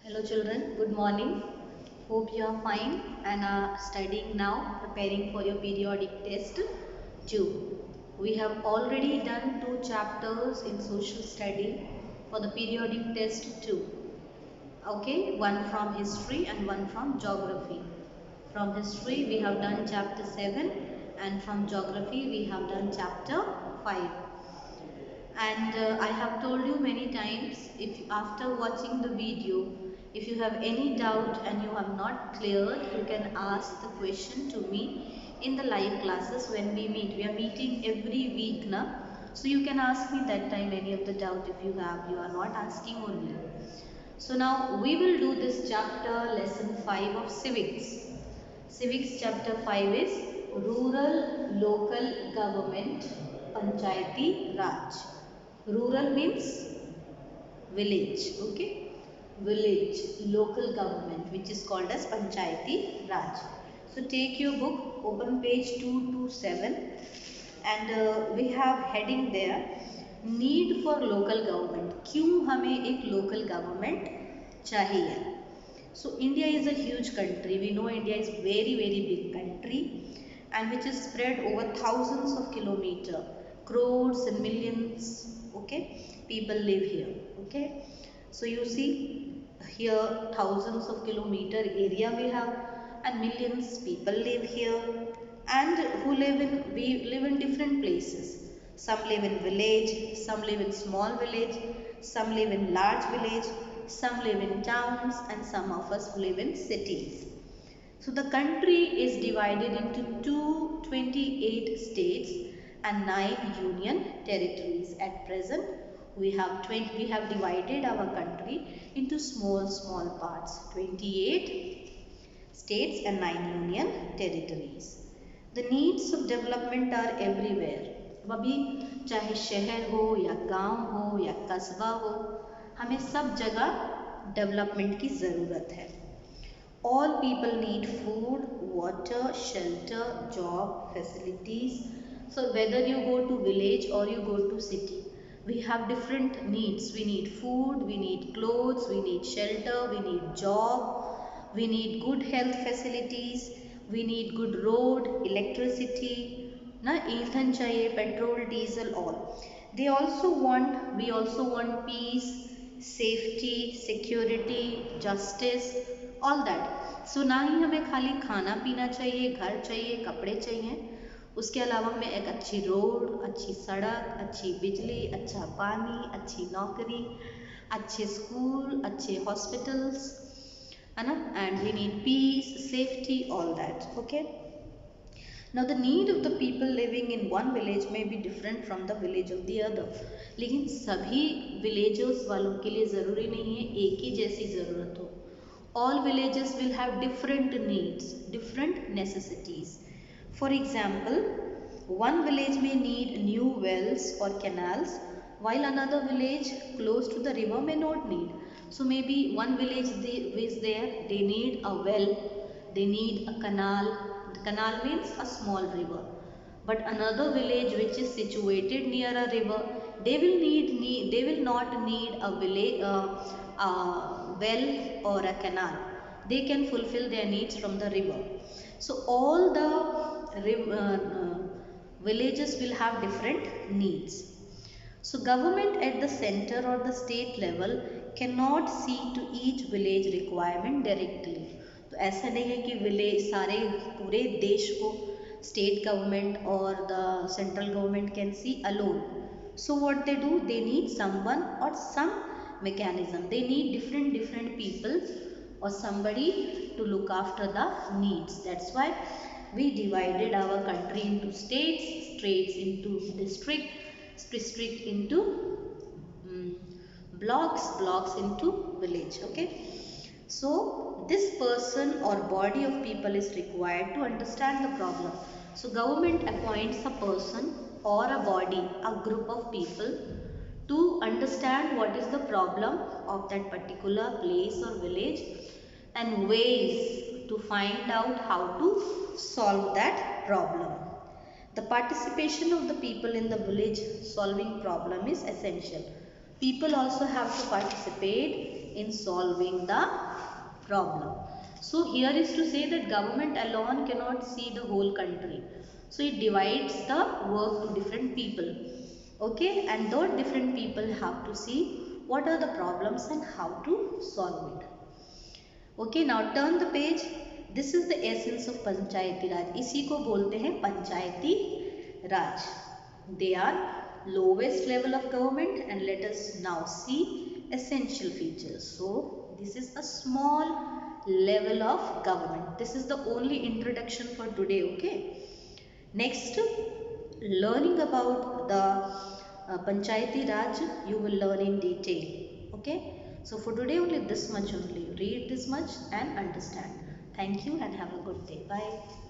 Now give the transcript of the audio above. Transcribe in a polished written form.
Hello children, good morning. Hope you are fine and are studying now, preparing for your periodic test 2. We have already done 2 chapters in social study for the periodic test 2. Okay, one from history and one from geography. From history we have done chapter 7 and from geography we have done chapter 5. And I have told you many times, if after watching the video, if you have any doubt and you have not cleared, you can ask the question to me in the live classes when we meet. We are meeting every week now. So you can ask me that time any of the doubt if you have. You are not asking only. So now we will do this chapter lesson 5 of civics. Civics chapter 5 is rural local government Panchayati Raj. Rural means village, okay? Village, local government, which is called as Panchayati Raj. So take your book, open page 227, and we have heading there, need for local government. क्यों हमें एक local government चाहिए? So India is a huge country. We know India is very big country and which is spread over thousands of kilometers, crores and millions. Okay, people live here. Okay, so you see here thousands of kilometer area we have and millions people live here and who live in we live in different places. Some live in village, some live in small village, some live in large village, some live in towns and some of us live in cities. So the country is divided into 228 states and 9 union territories. At present we have divided our country into small parts, 28 states and 9 union territories. The needs of development are everywhere. अभी चाहे शहर हो या गांव हो या कस्बा हो, हमें सब जगह डेवलपमेंट की ज़रूरत है. All people need food, water, shelter, job, facilities. So whether you go to village or you go to city, we have different needs. We need food, we need clothes, we need shelter, we need job, we need good health facilities, we need good road, electricity, ना ईंधन चाहिए, petrol, diesel, all. We also want peace, safety, security, justice, all that. So ना ही हमें खाली खाना पीना चाहिए, घर चाहिए, कपड़े चाहिए, उसके अलावा हमें एक अच्छी रोड, अच्छी सड़क, अच्छी बिजली, अच्छा पानी, अच्छी नौकरी, अच्छे स्कूल, अच्छे हॉस्पिटल्स, है ना, and we need peace, safety, all that. Okay. Now the need of the people living in one village may be different from the village of the other. लेकिन सभी villages वालों के लिए ज़रूरी नहीं है एक ही जैसी ज़रूरत हो. All villages will have different needs, different necessities. For example, one village may need new wells or canals while another village close to the river may not need. So maybe one village is there, they need a well, they need a canal. The canal means a small river. But another village which is situated near a river, they will not need a village, well or a canal. They can fulfill their needs from the river. So all the villages will have different needs. So government at the center or the state level cannot see to each village requirement directly. तो ऐसा नहीं है कि village सारे पूरे देश को state government or the central government can see alone. So what they do, they need someone or some mechanism. They need different people or somebody to look after the needs. That's why we divided our country into states into district into blocks into village. Okay. So this person or body of people is required to understand the problem. So government appoints a person or a body, a group of people to understand what is the problem of that particular place or village and ways to find out how to solve that problem. The participation of the people in the village solving problem is essential. People also have to participate in solving the problem. So here is to say that government alone cannot see the whole country. So it divides the work to different people. Okay, and those different people have to see what are the problems and how to solve it. Okay, now turn the page. This is the essence of Panchayati Raj. इसी को बोलते हैं पंचायती राज. They are lowest level of government, and let us now see essential features. So this is a small level of government. This is the only introduction for today. Okay. Next, learning about the Panchayati Raj you will learn in detail. Okay. So for today only this much only. Read this much and understand. Thank you and have a good day. Bye.